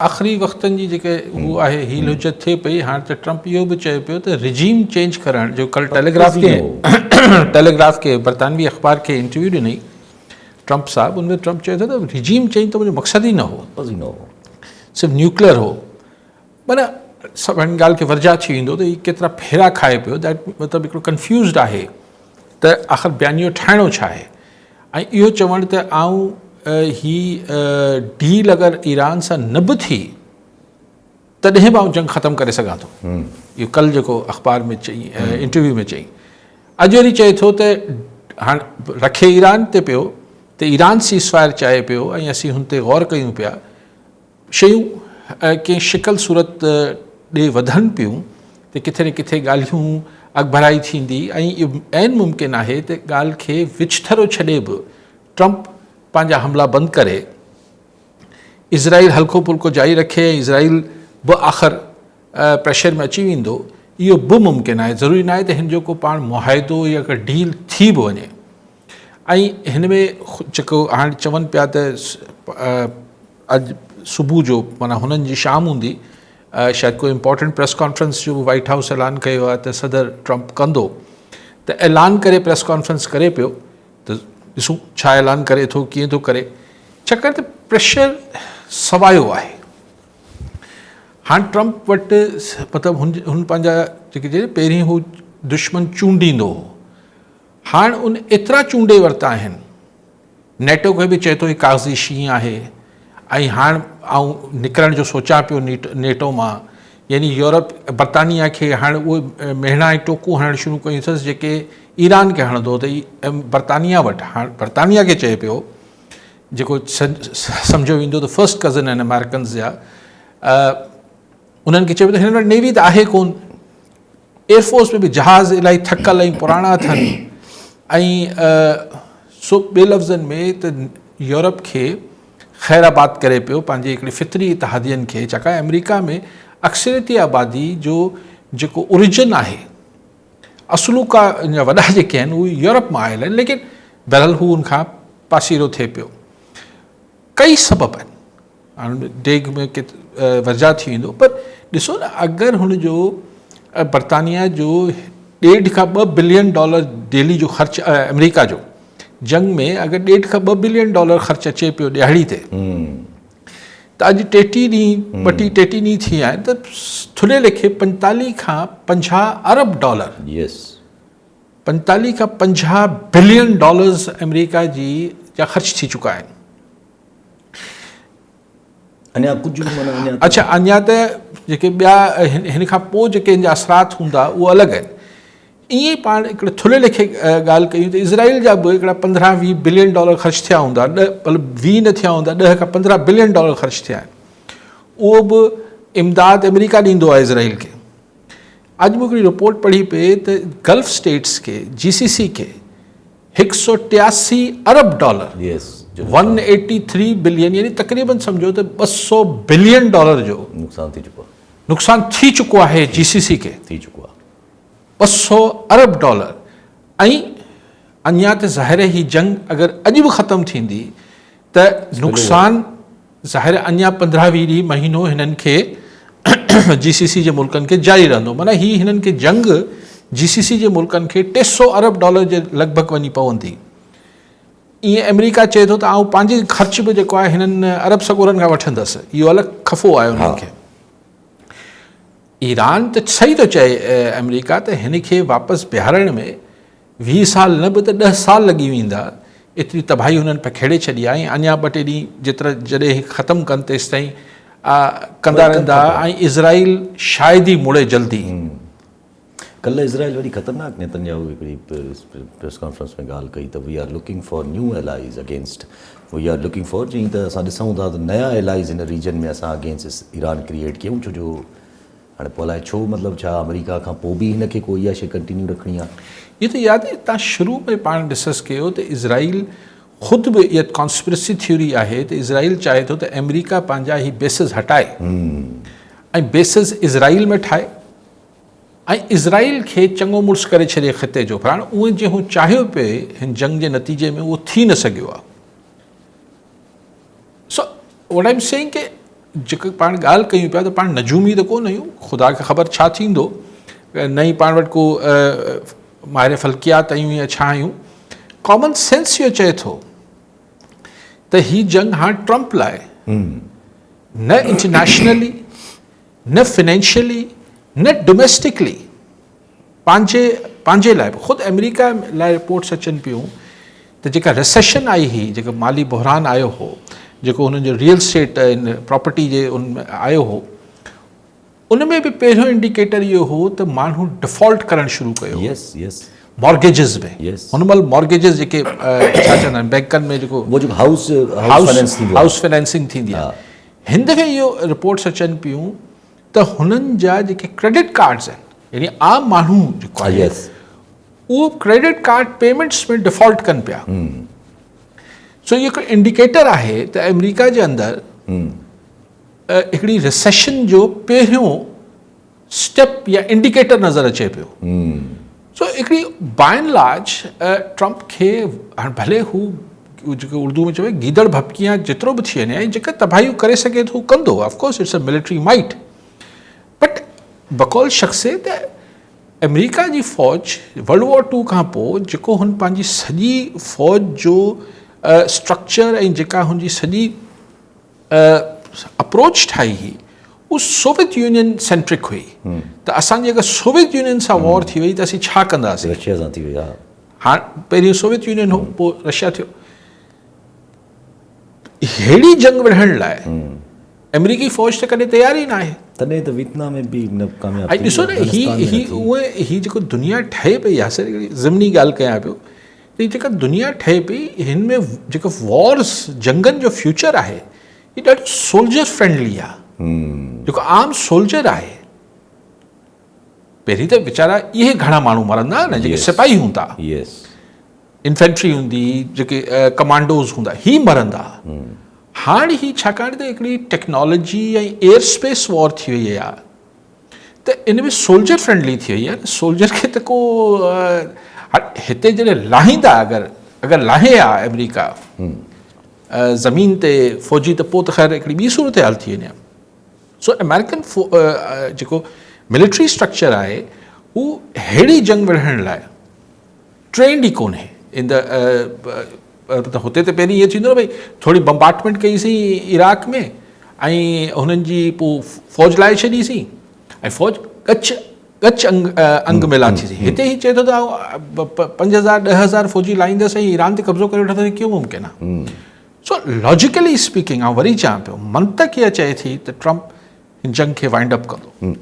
आख़िरी वक़्तनि जी जेके उहो आहे हील हुजत थिए पई। हाणे त ट्रंप इहो बि चए पियो त रिजीम चेंज करणु जो कल टेलीग्राफ के बरतानवी अख़बार खे इंटरव्यू ॾिनई ट्रंप साहब। उनमें ट्रंप चए थो त रिजीम चेंज त मुंहिंजो मक़सदु ई न हो, सिर्फ़ु न्यूक्लियर हो। माना सभिनी ॻाल्हि खे वर्जा थी वेंदो त हीउ केतिरा फेरा खाए पियो। दैट मतिलबु हिकिड़ो कंफ्यूज़ड आहे त आख़िर बयानियो ठाहिणो छा आहे। ऐं इहो चवणु त ही डील अगरि ईरान सां न बि थी तॾहिं बि जंग ख़तमु करे सघां थो। इहो कल जेको अख़बार में चई, इंटरव्यू में चई। अॼु वरी चए थो त हाणे रखे ईरान ते पियो त ईरान सीज़फायर चाहे पियो ऐं असीं हुन ते गौर कयूं पिया। शयूं कंहिं शिकल सूरत ॾे वधनि पियूं त किथे न किथे ॻाल्हियूं अॻभराई थींदी ऐं इहो ऐन मुमकिन आहे त ॻाल्हि खे विचथरो छॾे बि ट्रंप पंहिंजा हमला बंदि करे इज़राइल हल्को फुल्को जारी रखे ऐं इज़राइल बि आख़िर प्रेशर में अची वेंदो। इहो बि मुमकिन आहे। ज़रूरी न आहे त हिन जो को पाण मुआहिदो या का डील थी बि वञे। ऐं हिन में जेको हाणे चवनि पिया त अॼु सुबुह जो माना हुननि जी शाम हूंदी, शायदि कोई इम्पोर्टेंट प्रेस कॉन्फ्रेंस जो वाइट हाउस ऐलान कयो आहे त सदर ट्रंप कंदो। त ऐलान करे प्रेस कॉन्फ्रेंस करे पियो त ॾिसूं छा ऐलान करे थो, कीअं थो करे। छाकाणि त प्रेशर सवायो आहे। हाणे ट्रंप वटि मतिलबु हुन पंहिंजा जेके चए पहिरीं हू दुश्मन चूंडींदो हो, हाणे उन एतिरा चूंडे वरिता आहिनि। नेटो खे बि चए थो हीउ काग़ज़ी शींहुं आहे। ऐं हाणे निकिरण जो सोचां पियो नेटो मां, यानी यूरोप बरतानिया खे हाणे उहे मेहणा ऐं टोकूं हणणु शुरू कयूं अथसि जेके ईरान खे हणंदो त बरतानिया वटि। हाणे बरतानिया खे चए पियो, जेको सम्झो वेंदो त फर्स्ट कज़न आहिनि अमेरिकन्स जा, उन्हनि खे चए पियो त हिन वटि नेवी त आहे कोन। एयरफोर्स में बि जहाज़ इलाही थकल ऐं पुराणा अथनि। ऐं सो ॿिए लफ़्ज़नि में त यूरोप खे ख़ैराबाद करे पियो पंहिंजे हिकिड़ी फितरी इतिहादियनि खे। छाकाणि अमेरिका में अक्सरियती आबादी जो जेको ओरिजिन आहे, असलूका वॾा जेके आहिनि उहे यूरोप मां आयल आहिनि। लेकिन बहरहाल हू उनखां पासीरो थिए पियो। कई सबब आहिनि, हाणे डेग में वर्जा थी वेंदो। पर ॾिसो न, अगरि हुनजो बरतानिया जो $1.5 खां $2 बिलियन डेली जो ख़र्चु, अमेरिका जो जंग में अगरि $1.5 खां $2 बिलियन ख़र्चु अचे पियो ॾियारी ते, त अॼु 33 ॾींहं थी विया आहिनि त थुले लेखे $45 खां $50 अरब, 45 खां $50 बिलियन अमेरिका जी जा ख़र्च थी चुका आहिनि। अञा कुझु अच्छा, अञा त जेके ॿिया हिन खां पोइ जेके हिन जा असरात हूंदा उहे अलॻि आहिनि। ईअं पाण हिकिड़े थुले लेखे ॻाल्हि कयूं त इज़राइल जा बि हिकिड़ा $15-20 बिलियन ख़र्च थिया हूंदा, मतिलबु 20 न थिया हूंदा, 10 खां $15 बिलियन ख़र्च थिया आहिनि। उहो बि इमदाद अमेरिका ॾींदो आहे इज़राइल खे। अॼु मूं हिकिड़ी रिपोर्ट पढ़ी पई त गल्फ स्टेट्स खे, GCC खे $183 अरब, 183 बिलियन, यानी तक़रीबन सम्झो त $200 बिलियन जो नुक़सान थी चुको आहे GCC खे। 200 अरब। ऐं अञा त ज़ाहिर ही जंग अगरि अॼु बि ख़तमु थींदी त नुक़सान ज़ाहिर अञा 15-20 महीनो हिननि खे GCC जे मुल्कनि खे जारी रहंदो। माना ही हिननि खे जंग GCC जे मुल्कनि खे $300 अरब जे लॻभॻि वञी पवंदी। ईअं अमेरिका चए थो त आउं पंहिंजे ख़र्च बि जेको आहे हिननि अरब सॻोरनि खां वठंदसि। इहो अलॻि ख़फ़ो आहे उन्हनि खे। ईरान त सही थो चए अमेरिका त हिन खे वापसि बीहारण में 20 साल न बि त 10 साल लॻी वेंदा। एतिरी तबाही हुननि पखेड़े छॾी आहे। ऐं अञा 2-3 ॾींहं जेतिरा जॾहिं ख़तमु कनि तेसि ताईं कंदा रहंदा। ऐं इज़राइल शायदि ई मुड़े जल्दी। कल्ह इज़राइल वरी ख़तरनाक नेतन्याहू हिकिड़ी प्रेस कॉन्फ्रेंस में ॻाल्हि कई त we are looking for new allies against, we are looking for, जीअं त असां ॾिसूं था त नया एलाइज़ हिन रीजन में असां अगेंस्ट ईरान क्रिएट कयूं। छो जो हाणे पोइ अलाए छो, मतिलबु छा अमेरिका खां पोइ बि हिन खे कोई इहा शइ कंटिन्यू रखणी आहे। इहो त यादि तव्हां शुरू में पाण डिस्कस कयो त इज़राइल ख़ुदि बि इहा कॉन्स्पिरेसी थ्योरी आहे त इज़राइल चाहे थो त अमेरिका पंहिंजा ही बेसिस हटाए ऐं बेसिस इज़राइल में ठाहे ऐं इज़राइल खे चङो मुड़ुस करे छॾे ख़िते जो। पर हाणे उहे जीअं हू चाहियो पिए हिन जंग जे नतीजे में उहो थी न सघियो आहे। So what I am saying के जेके पाण ॻाल्हि कयूं पिया त पाण नजूमी त कोन आहियूं, ख़ुदा खे ख़बर छा थींदो, नई पाण वटि को माहिर फल्कियात आहियूं या छा आहियूं। कॉमन सेंस इहो चए थो त ही जंग हाणे ट्रंप लाइ न इंटरनेशनली, न फाइनेंशियली, न डोमेस्टिकली, पंहिंजे लाइ बि ख़ुदि अमेरिका लाइ रिपोर्ट्स अचनि पियूं त जेका रिसेशन आई हुई, जेको माली बहरान आयो हो, जेको हुननि जो रियल स्टेट प्रॉपर्टी जे उन में आयो हो, उन में बि पहिरियों इंडिकेटर इहो हो त माण्हू डिफॉल्ट करणु शुरू कयो यस यस मॉर्गेजिस में। Yes. हुन महिल मॉर्गेजिस जेके छा चवंदा आहिनि बैंकनि में जेको वो जो हाउस फाइनेंसिंग थींदी आहे, हिन दफ़े इहो रिपोर्ट्स अचनि पियूं त हुननि जा जेके क्रेडिट कार्ड्स आहिनि, यानी आम माण्हू जेको आहे यस उहो क्रेडिट कार्ड पेमेंट्स में डिफॉल्ट कनि पिया। सो इहो हिकु इंडिकेटर आहे त अमेरिका जे अंदरि हिकिड़ी रिसेशन जो पहिरियों स्टेप या इंडिकेटर नज़र अचे पियो। सो हिकिड़ी बाय एंड लार्ज ट्रंप खे हाणे भले हू जेको उर्दू में चवे गीदड़ भपकियां जेतिरो बि थी वञे ऐं जेका तबाहियूं करे सघे थो कंदो, ऑफकोर्स इट्स अ मिलिट्री माइट, बट बकौल शख्सियत अमेरिका जी फ़ौज वर्ल्ड वॉर 2 खां पोइ जेको हुन पंहिंजी सॼी फ़ौज जो स्ट्रक्चर ऐं जेका हुनजी सॼी अप्रोच ठाही हुई उहा सोवियत यूनियन सेंट्रिक हुई। त असांजी अगरि सोवियत यूनियन सां वॉर थी वई त असीं छा कंदासीं? रशिया सां थी वई। हाणे पहिरियों सोवियत यूनियन हो, पोइ रशिया थियो। अहिड़ी जंग विढ़ण लाइ अमेरिकी फ़ौज त कॾहिं तयार ई न आहे। तॾहिं त वियतनाम में बि न कामयाबु ऐं ॾिसो न ही जेको दुनिया ठहे पई आहे, सर हिकिड़ी ज़िमनी ॻाल्हि कयां पियो, त हीअ जेका दुनिया ठहे पई हिन में जेको वॉर्स जंगनि जो फ्यूचर आहे हीअ ॾाढो सोल्जर फ्रेंडली आहे। जेको आम सोल्जर आहे, पहिरीं त वीचारा इहे घणा माण्हू मरंदा न जेके सिपाही हूंदा, इन्फेंट्री हूंदी, जेके कमांडोज़ हूंदा, ही मरंदा। हाणे ही छाकाणि त हिकिड़ी टेक्नोलॉजी ऐं एयर स्पेस वॉर थी वई आहे त इन में सोल्जर फ्रेंडली थी वई आहे। सोल्जर खे त को हिते जॾहिं लाहींदा, अगरि लाहे आहे अमेरिका ज़मीन ते फ़ौजी, त पोइ त ख़ैर हिकिड़ी ॿी सूरत हाल थी वञे। सो अमेरिकन जेको मिलिट्री स्ट्रक्चर आहे हू अहिड़ी जंग विढ़ण लाइ ट्रेंड ई कोन्हे। इन द हुते त पहिरीं इहो थींदो न भई थोरी बम्बार्टमेंट कईसीं इराक में ऐं हुननि जी पोइ फ़ौज लाहे छॾीसीं ऐं फ़ौज गच अंग मिला थीसीं। हिते ही चए थो त 5000-10,000 फ़ौजी लाहींदसि ऐं ईरान ते कब्ज़ो करे वठंदसि, कीअं मुमकिन आहे? सो लॉजिकली स्पीकिंग, आउं वरी चवां पियो, मंतक इहा चए थी त ट्रंप हिन जंग खे वाइंड अप कंदो।